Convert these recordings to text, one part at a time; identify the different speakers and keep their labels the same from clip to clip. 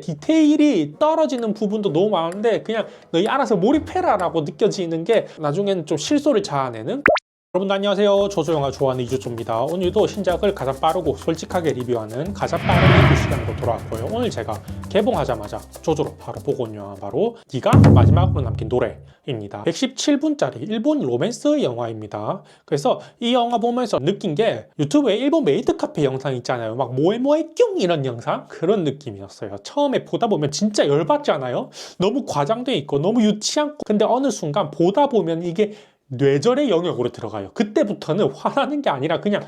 Speaker 1: 디테일이 떨어지는 부분도 너무 많은데 그냥 너희 알아서 몰입해라 라고 느껴지는 게 나중에는 좀 실소를 자아내는. 여러분 안녕하세요. 조조영화 좋아하는 이주조입니다. 오늘도 신작을 가장 빠르고 솔직하게 리뷰하는 가장 빠른 리뷰 시간으로 돌아왔고요. 오늘 제가 개봉하자마자 조조로 바로 보고 온 영화 바로 네가 마지막으로 남긴 노래입니다. 117분짜리 일본 로맨스 영화입니다. 그래서 이 영화 보면서 느낀 게 유튜브에 일본 메이드 카페 영상 있잖아요. 막 모에모에 뀨 이런 영상? 그런 느낌이었어요. 처음에 보다 보면 진짜 열받잖아요. 너무 과장돼 있고 너무 유치하고 근데 어느 순간 보다 보면 이게 뇌절의 영역으로 들어가요. 그때부터는 화나는 게 아니라 그냥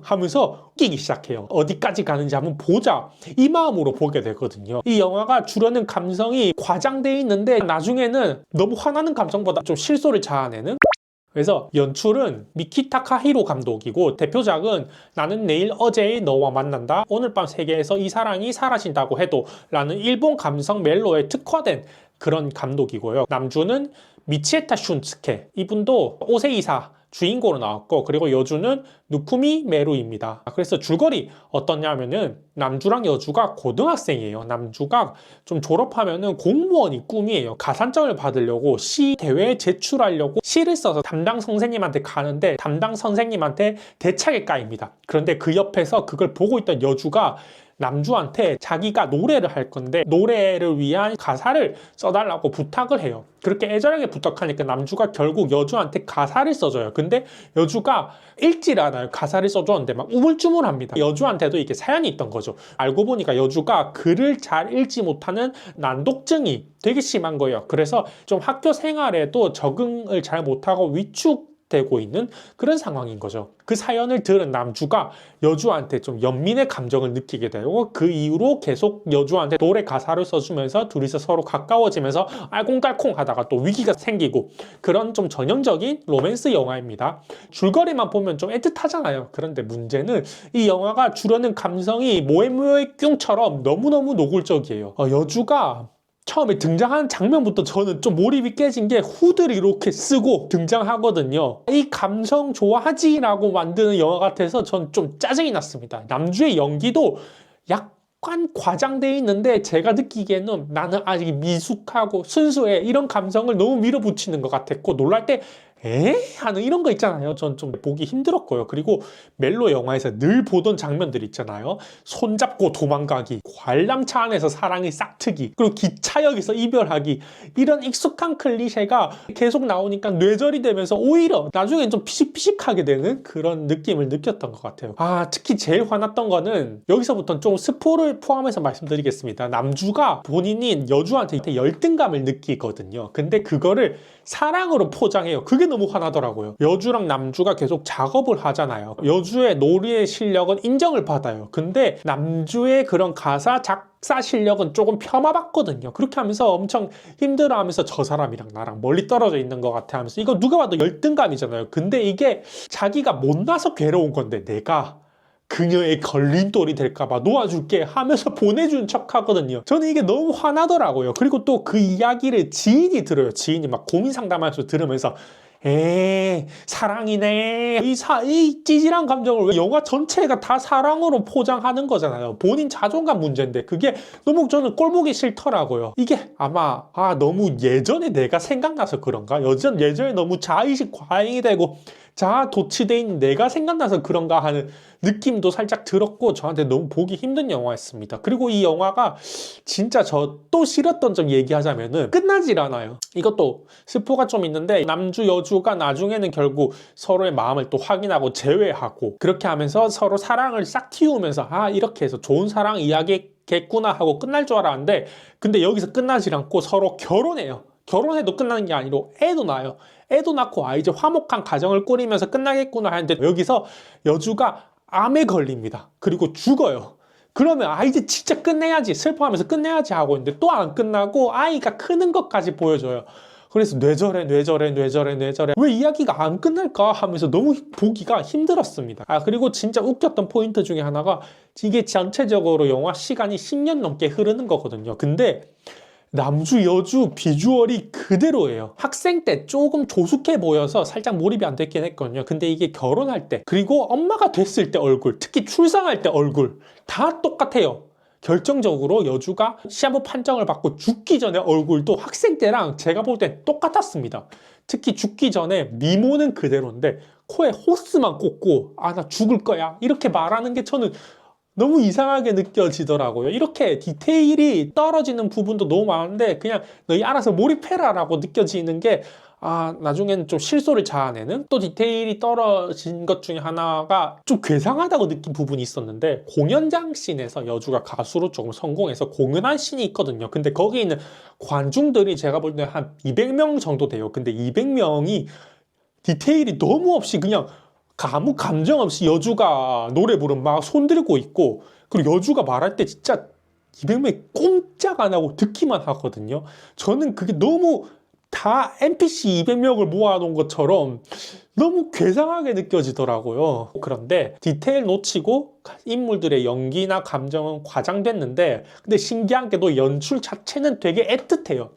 Speaker 1: 하면서 웃기기 시작해요. 어디까지 가는지 한번 보자 이 마음으로 보게 되거든요. 이 영화가 주려는 감성이 과장돼 있는데 나중에는 너무 화나는 감정보다 좀 실소를 자아내는. 그래서 연출은 미키 타카히로 감독이고 대표작은 나는 내일 어제의 너와 만난다, 오늘 밤 세계에서 이 사랑이 사라진다고 해도 라는 일본 감성 멜로에 특화된 그런 감독이고요. 남주는 미치에타 슌스케, 이분도 오세이사 주인공으로 나왔고, 그리고 여주는 누쿠미 메루입니다. 그래서 줄거리 어떠냐면은 남주랑 여주가 고등학생이에요. 남주가 좀 졸업하면은 공무원이 꿈이에요. 가산점을 받으려고 시 대회에 제출하려고 시를 써서 담당 선생님한테 가는데 담당 선생님한테 대차게 까입니다. 그런데 그 옆에서 그걸 보고 있던 여주가 남주한테 자기가 노래를 할 건데 노래를 위한 가사를 써달라고 부탁을 해요. 그렇게 애절하게 부탁하니까 남주가 결국 여주한테 가사를 써줘요. 근데 여주가 읽질 않아요. 가사를 써줬는데 막 우물쭈물합니다. 여주한테도 이게 사연이 있던 거죠. 알고 보니까 여주가 글을 잘 읽지 못하는 난독증이 되게 심한 거예요. 그래서 좀 학교 생활에도 적응을 잘 못하고 위축되고 있는 그런 상황인 거죠. 그 사연을 들은 남주가 여주한테 좀 연민의 감정을 느끼게 되고 그 이후로 계속 여주한테 노래 가사를 써주면서 둘이서 서로 가까워지면서 알콩달콩 하다가 또 위기가 생기고 그런 좀 전형적인 로맨스 영화입니다. 줄거리만 보면 좀 애틋하잖아요. 그런데 문제는 이 영화가 주려는 감성이 모에모에 뀨처럼 너무너무 노골적이에요. 여주가 처음에 등장하는 장면부터 저는 좀 몰입이 깨진 게 후드를 이렇게 쓰고 등장하거든요. 이 감성 좋아하지? 라고 만드는 영화 같아서 전 좀 짜증이 났습니다. 남주의 연기도 약간 과장되어 있는데 제가 느끼기에는 나는 아직 미숙하고 순수해 이런 감성을 너무 밀어붙이는 것 같았고 놀랄 때 에? 하는 이런 거 있잖아요. 전 좀 보기 힘들었고요. 그리고 멜로 영화에서 늘 보던 장면들 있잖아요. 손잡고 도망가기, 관람차 안에서 사랑이 싹트기, 그리고 기차역에서 이별하기, 이런 익숙한 클리셰가 계속 나오니까 뇌절이 되면서 오히려 나중엔 좀 피식피식하게 되는 그런 느낌을 느꼈던 것 같아요. 특히 제일 화났던 거는 여기서부터 좀 스포를 포함해서 말씀드리겠습니다. 남주가 본인이 여주한테 열등감을 느끼거든요. 근데 그거를 사랑으로 포장해요. 그게 너무 화나더라고요. 여주랑 남주가 계속 작업을 하잖아요. 여주의 노래의 실력은 인정을 받아요. 근데 남주의 그런 가사 작사 실력은 조금 폄하받거든요. 그렇게 하면서 엄청 힘들어하면서 저 사람이랑 나랑 멀리 떨어져 있는 것 같아 하면서 이거 누가 봐도 열등감이잖아요. 근데 이게 자기가 못나서 괴로운 건데 내가 그녀의 걸림돌이 될까봐 놓아줄게 하면서 보내준 척 하거든요. 저는 이게 너무 화나더라고요. 그리고 또 그 이야기를 지인이 들어요. 지인이 막 고민 상담하면서 들으면서 사랑이네. 이 찌질한 감정을 왜 영화 전체가 다 사랑으로 포장하는 거잖아요. 본인 자존감 문제인데 그게 너무 저는 꼴보기 싫더라고요. 이게 아마 너무 예전에 내가 생각나서 그런가? 예전에 너무 자의식 과잉이 되고 자아 도취돼 있는 내가 생각나서 그런가 하는 느낌도 살짝 들었고 저한테 너무 보기 힘든 영화였습니다. 그리고 이 영화가 진짜 저 또 싫었던 점 얘기하자면은 끝나질 않아요. 이것도 스포가 좀 있는데 남주 여주가 나중에는 결국 서로의 마음을 또 확인하고 재회하고 그렇게 하면서 서로 사랑을 싹 틔우면서 이렇게 해서 좋은 사랑 이야기겠구나 하고 끝날 줄 알았는데 근데 여기서 끝나질 않고 서로 결혼해요. 결혼해도 끝나는 게 아니고 애도 낳아요. 애도 낳고 이제 화목한 가정을 꾸리면서 끝나겠구나 하는데 여기서 여주가 암에 걸립니다. 그리고 죽어요. 그러면 이제 진짜 끝내야지 슬퍼하면서 끝내야지 하고 있는데 또 안 끝나고 아이가 크는 것까지 보여줘요. 그래서 뇌절해 왜 이야기가 안 끝날까 하면서 너무 보기가 힘들었습니다. 그리고 진짜 웃겼던 포인트 중에 하나가 이게 전체적으로 영화 시간이 10년 넘게 흐르는 거거든요. 근데 남주, 여주 비주얼이 그대로예요. 학생 때 조금 조숙해 보여서 살짝 몰입이 안 됐긴 했거든요. 근데 이게 결혼할 때 그리고 엄마가 됐을 때 얼굴, 특히 출산할 때 얼굴 다 똑같아요. 결정적으로 여주가 시한부 판정을 받고 죽기 전에 얼굴도 학생 때랑 제가 볼 땐 똑같았습니다. 특히 죽기 전에 미모는 그대로인데 코에 호스만 꽂고 아 나 죽을 거야 이렇게 말하는 게 저는 너무 이상하게 느껴지더라고요. 이렇게 디테일이 떨어지는 부분도 너무 많은데 그냥 너희 알아서 몰입해라 라고 느껴지는 게 나중에는 좀 실소를 자아내는 또 디테일이 떨어진 것 중에 하나가 좀 괴상하다고 느낀 부분이 있었는데 공연장 씬에서 여주가 가수로 조금 성공해서 공연한 씬이 있거든요. 근데 거기 있는 관중들이 제가 볼 때 한 200명 정도 돼요. 근데 200명이 디테일이 너무 없이 그냥 아무 감정 없이 여주가 노래 부르면 막 손들고 있고 그리고 여주가 말할 때 진짜 200명이 꼼짝 안 하고 듣기만 하거든요. 저는 그게 너무 다 NPC 200명을 모아놓은 것처럼 너무 괴상하게 느껴지더라고요. 그런데 디테일 놓치고 인물들의 연기나 감정은 과장됐는데 근데 신기한 게도 연출 자체는 되게 애틋해요.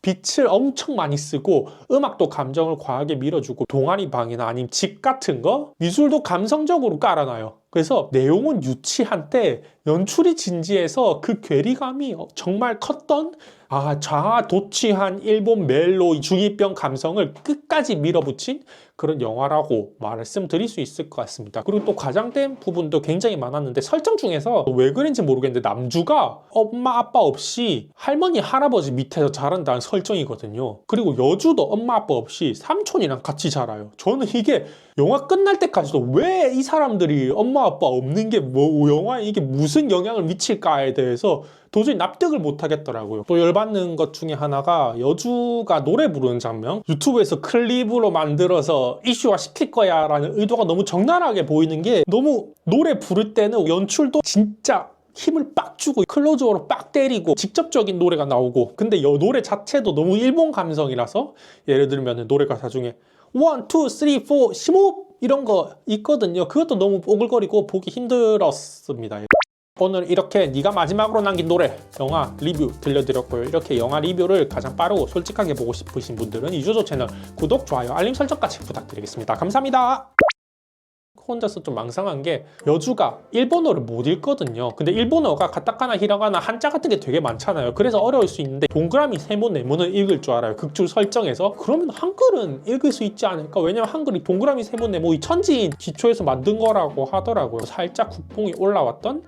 Speaker 1: 빛을 엄청 많이 쓰고 음악도 감정을 과하게 밀어주고 동아리 방이나 아니면 집 같은 거 미술도 감성적으로 깔아놔요. 그래서 내용은 유치한데 연출이 진지해서 그 괴리감이 정말 컸던 자아도취한 일본 멜로 중이병 감성을 끝까지 밀어붙인 그런 영화라고 말씀드릴 수 있을 것 같습니다. 그리고 또 과장된 부분도 굉장히 많았는데 설정 중에서 왜 그런지 모르겠는데 남주가 엄마 아빠 없이 할머니 할아버지 밑에서 자란다는 설정이거든요. 그리고 여주도 엄마 아빠 없이 삼촌이랑 같이 자라요. 저는 이게 영화 끝날 때까지도 왜 이 사람들이 엄마 아빠 없는 게 영화에 이게 무슨 영향을 미칠까에 대해서 도저히 납득을 못 하겠더라고요. 또 열받는 것 중에 하나가 여주가 노래 부르는 장면 유튜브에서 클립으로 만들어서 이슈화 시킬 거야 라는 의도가 너무 적나라하게 보이는 게 너무 노래 부를 때는 연출도 진짜 힘을 빡 주고 클로즈업으로 빡 때리고 직접적인 노래가 나오고 근데 노래 자체도 너무 일본 감성이라서 예를 들면 노래 가사 중에 1, 2, 3, 4, 심호흡 이런 거 있거든요. 그것도 너무 오글거리고 보기 힘들었습니다. 오늘 이렇게 네가 마지막으로 남긴 노래 영화 리뷰 들려드렸고요. 이렇게 영화 리뷰를 가장 빠르고 솔직하게 보고 싶으신 분들은 이조조 채널 구독, 좋아요, 알림 설정까지 부탁드리겠습니다. 감사합니다. 혼자서 좀 망상한 게 여주가 일본어를 못 읽거든요. 근데 일본어가 가타카나, 히라가나, 한자 같은 게 되게 많잖아요. 그래서 어려울 수 있는데 동그라미, 세모, 네모는 읽을 줄 알아요. 극줄 설정에서. 그러면 한글은 읽을 수 있지 않을까? 왜냐면 한글이 동그라미, 세모, 네모 이 천지인 기초에서 만든 거라고 하더라고요. 살짝 국뽕이 올라왔던